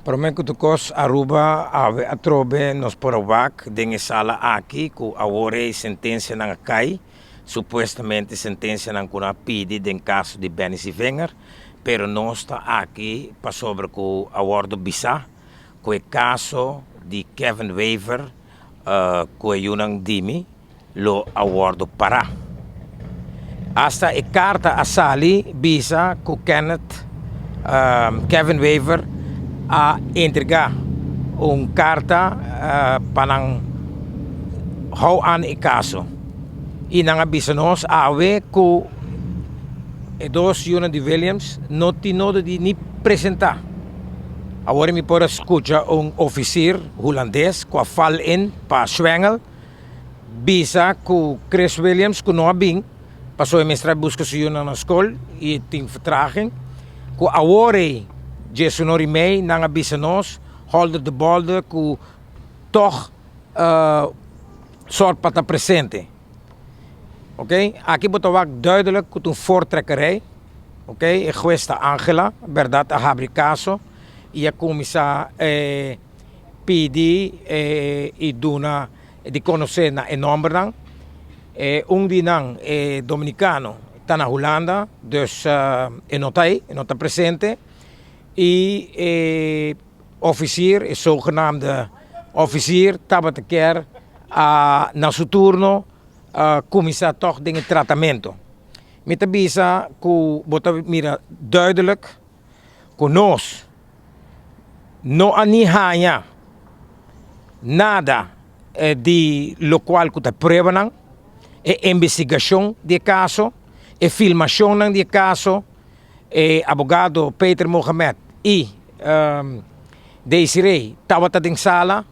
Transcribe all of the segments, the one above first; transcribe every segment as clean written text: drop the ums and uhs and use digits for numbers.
Prometo que kos Aruba ave atrobe nos porawak den sala aqui ku awore sentença na cai supostamente sentença na kuna pidi den caso de Benici Wenger pero nós está aqui para sobre ku awardo bisa ku o caso de Kevin Weaver ku yunang dimi lo awardo para hasta e carta asali bisa ku Kevin Weaver a entregar carta panang how an e caso e nang abisa nos awe ku dos Yuna de Williams no tinodo di ni presenta agora mi pode escutar officer holandês ku fal in pa Schwengel bisa ku Chris Williams ku no abing passou a mestra busca se Yuna na school e tem vertraging ku awore Jesonori May nang abisa nos holder de bolde ku toch soort pata presente. Oké, aqui botawak duidelijk ku een voortrekkerij. Oké, questa Angela, verdad a habri caso e a comissa PD e duna di conoscer na enombrang di nang dominicano tana Holanda dus nota presente e officier, is zogenaamde officier, tabat keer na su turno commissa toch dingen tratamento. Met bisa ku bota mira duidelijk ku nos no anihanya nada di lo qual ku ta prueba nang investigação de caso filmação nang de caso abogado Peter Mohamed e Desiree tawat ding sala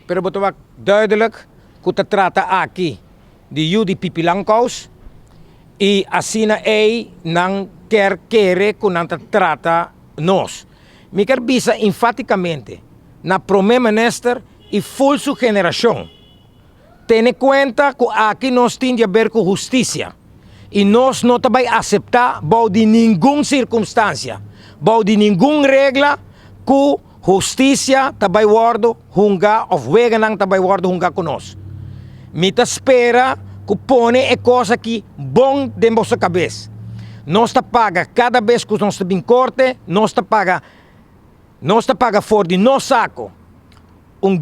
pero botawak duidelijk ku ta trata aqui de Judy Pipilankaus e assina nang quer ku nang ta trata nos mi quer bisa enfaticamente na primeiro minister e full su generação tene cuenta ku aqui nos tem de ver com justiça e nós não vai aceitar bau de nenhuma circunstância, bau de nenhuma regra que justiça vai wardo hunga ou wega não vai wardo hunga conosco. Mita espera que pone é coisa que bom de nossa cabeça. Nós ta paga cada vez que nós estamos em corte, nós ta paga for de nosso saco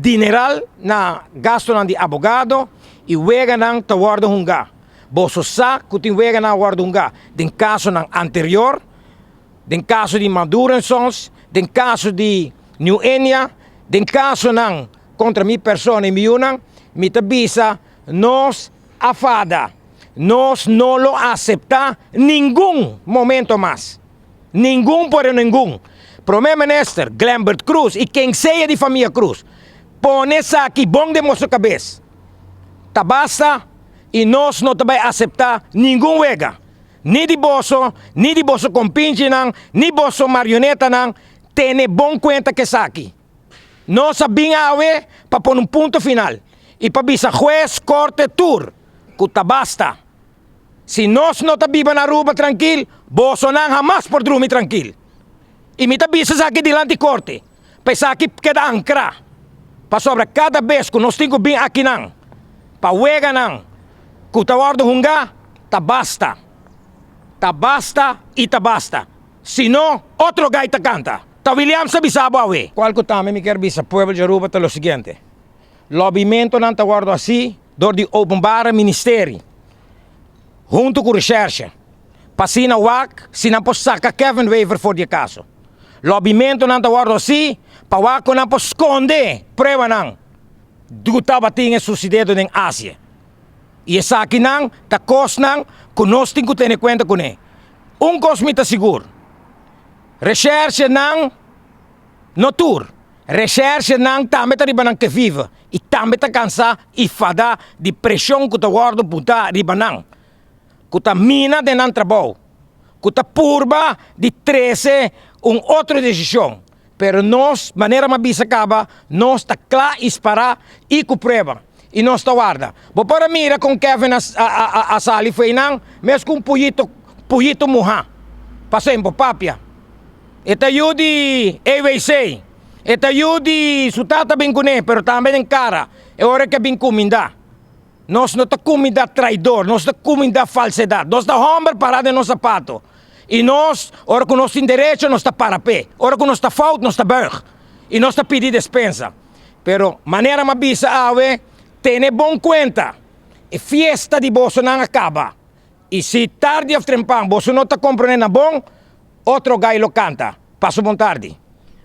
dineral na gasto de abogado e wega não ta wardo hunga. Boso sa kuting wega na wardunga den caso ng anterior, den caso di Madurensons, den caso di New Enya, den caso ng contra mi persona e mi unang, mi tabisa nos afada, nos no lo acepta ningún momento más, ningún por ningún. Primeiro minister Glembert Cruz e quem seja de família Cruz, pone sa aqui bom de moço cabeça, tabasta e nós não vai aceitar nenhum wega, nem de bolso compinche não, nem bolso marioneta não, tem bom conta que está aqui. Nós sabemos para pôr ponto final e para bisa juez, corte, tour, que basta. Se nós não viva na rua tranquilo, bolso não jamais por dormir tranquilo. E me bisa aqui delante corte, para aqui queda ancra, para sobre cada vez que nós temos bem aqui não, para wega não. Kutawardo hunga, tabasta e tabasta. Se não, outro gaita canta. Ta William sa bisabo awe. Qual kutame mi quer bisa pueblo de Aruba lo seguinte. Lobimento não tawardo assim, door die openbare ministerie. Junto com recherche. Passina wak, sina po saka Kevin Weaver voor die caso. Lobimento não tawardo assim, pa wak na po sconde, prova não. Dutaba tinha sucedido em Ásia. E essa aqui não, ta cos não, que nós temos que ter conta com ele. Cosmita seguro. Recherche não, notur. Recherche não, também está ribanang que vive. E também está cansado e fada de pressão que está guardo puta ribanang. Que está mina de não trabalho. Que está purba de 13 outra decisão. Pero nós, maneira mais bisa acaba, nós está claro e para e com prova. E nós está guarda. Bo para mira com Kevin a sali foi não, mesmo com pujito muha. Passei por papia. Ita yudi AVC. E tayudi sutata bem cune, pero também em cara. É hora que bem comida. Nós não está comida traidor, nós está comida falsidade. Nós está homem parado em nosso sapato. E nós, ora que nós temos direito, nós está para pé. Ora que nós está falta, nós está berg. E nós está pedir despensa. Pero maneira mabisa ave, tem bom conta. E fiesta de bolso não acaba. E se tarde ou trempão, bolso não está compreendendo bom, outro gailo canta. Passo bom tarde.